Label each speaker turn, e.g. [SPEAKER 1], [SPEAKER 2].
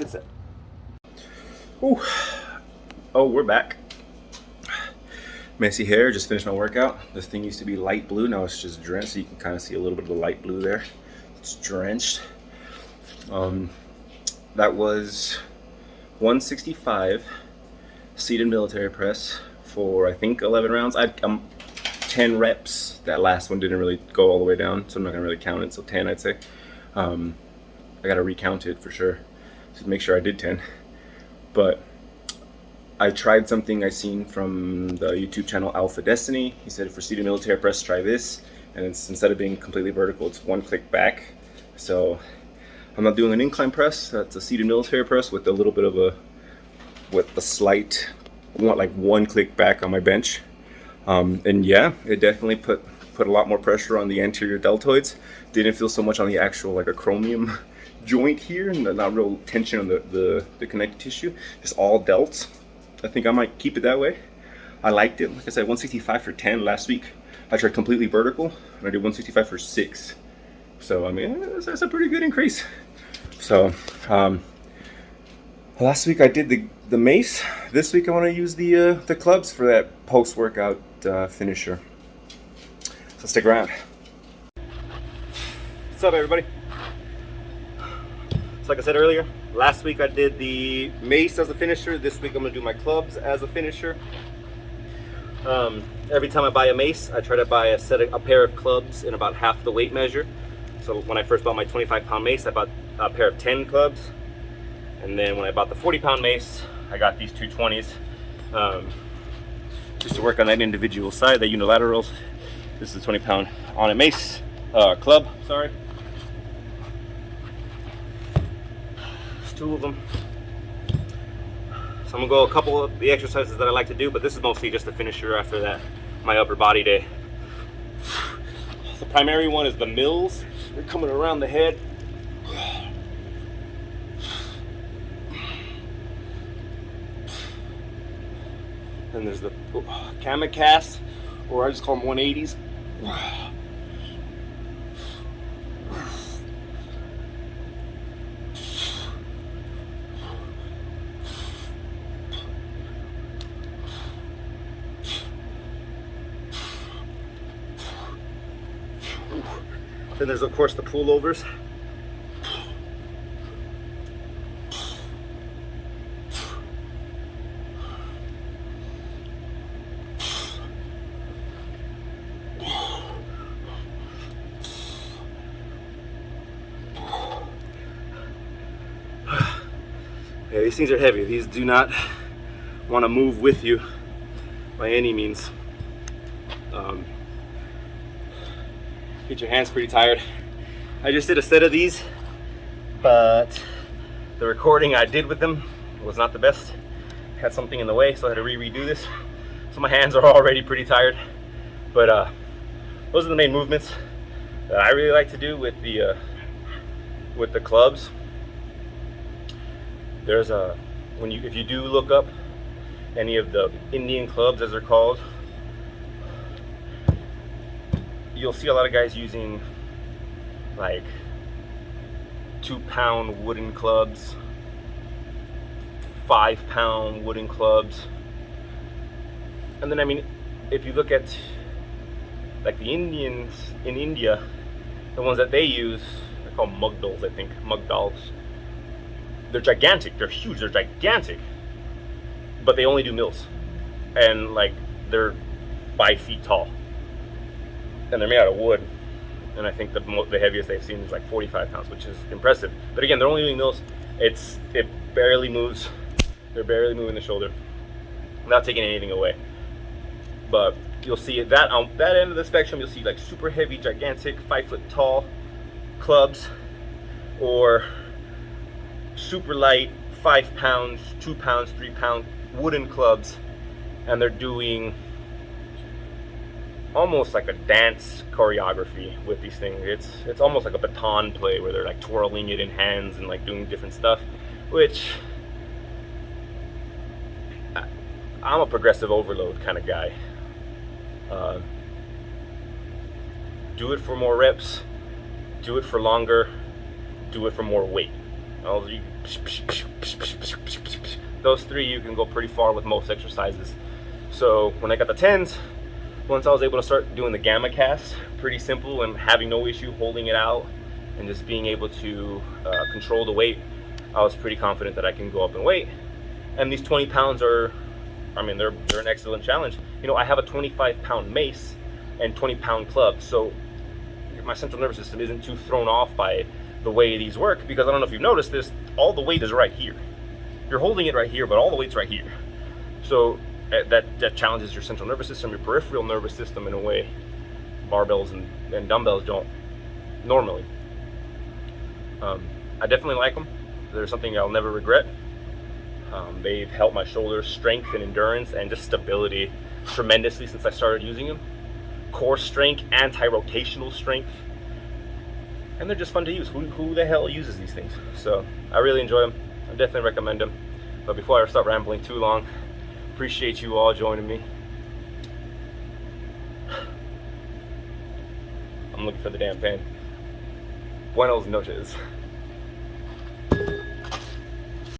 [SPEAKER 1] Good set. Ooh. Oh, we're back. Messy hair, just finished my workout. This thing used to be light blue, now it's just drenched, so you can kind of see a little bit of the light blue there. It's drenched. That was 165 seated military press for I think 11 rounds. I'm 10 reps. That last one didn't really go all the way down, so I'm not gonna really count it. So 10, I'd say. I gotta recount it for sure to make sure I did 10. But I tried something I seen from the YouTube channel Alpha Destiny. He said for seated military press, try this, and it's instead of being completely vertical, it's one click back. So I'm not doing an incline press. That's a seated military press with a little bit of a slight, like one click back on my bench. And yeah, it definitely put a lot more pressure on the anterior deltoids. Didn't feel so much on the actual like acromion joint here, and not real tension on the connective tissue. Just all delts. I think I might keep it that way. I liked it. Like I said, 165 for 10 last week. I tried completely vertical, and I did 165 for 6. So I mean, that's a pretty good increase. So last week I did the mace. This week I want to use the clubs for that post-workout finisher. So stick around. What's up, everybody? So like I said earlier, last week I did the mace as a finisher. This week I'm gonna do my clubs as a finisher. Every time I buy a mace, I try to buy a pair of clubs in about half the weight measure. So when I first bought my 25-pound mace, I bought a pair of 10 clubs. And then when I bought the 40-pound mace, I got these 220s. Just to work on that individual side, the unilaterals. This is a 20-pound on a mace, club, sorry. There's 2 of them. So I'm gonna go a couple of the exercises that I like to do, but this is mostly just a finisher after that, my upper body day. The primary one is the mills. They're coming around the head. Then there's the kamikaze, or I just call them 180s. Then there's of course the pullovers. Yeah, these things are heavy. These do not want to move with you by any means. Get your hands pretty tired. I just did a set of these, but the recording I did with them was not the best. Had something in the way, so I had to redo this. So my hands are already pretty tired. But those are the main movements that I really like to do with the clubs. There's if you do look up any of the Indian clubs, as they're called, you'll see a lot of guys using like 2-pound wooden clubs, 5-pound wooden clubs. And then I mean, if you look at like the Indians in India, the ones that they use, they're called mugdals, I think, mugdals. They're gigantic, they're huge, they're gigantic, but they only do mills, and like they're 5 feet tall, and they're made out of wood. And I think the heaviest they've seen is like 45 pounds, which is impressive. But again, they're only doing mills. It barely moves. They're barely moving the shoulder, not taking anything away. But you'll see that on that end of the spectrum, you'll see like super heavy, gigantic, 5 foot tall clubs, or super light 5 pounds, 2 pounds, 3 pound wooden clubs, and they're doing almost like a dance choreography with these things. It's almost like a baton play where they're like twirling it in hands and like doing different stuff, which I'm a progressive overload kind of guy. Do it for more reps, do it for longer, do it for more weight. Those three you can go pretty far with most exercises. So when I got the 10s, once I was able to start doing the gamma cast, pretty simple and having no issue holding it out and just being able to control the weight, I was pretty confident that I can go up in weight. And these 20 pounds are, I mean, they're an excellent challenge. You know, I have a 25-pound mace and 20-pound club, so my central nervous system isn't too thrown off by the way these work, because I don't know if you've noticed this, all the weight is right here. You're holding it right here, but all the weight's right here. So that challenges your central nervous system, your peripheral nervous system in a way barbells and dumbbells don't normally. I definitely like them. They're something I'll never regret. They've helped my shoulder strength and endurance and just stability tremendously since I started using them. Core strength, anti-rotational strength, and they're just fun to use. Who the hell uses these things? So I really enjoy them. I definitely recommend them. But before I start rambling too long, appreciate you all joining me. I'm looking for the damn pen. Buenos noches.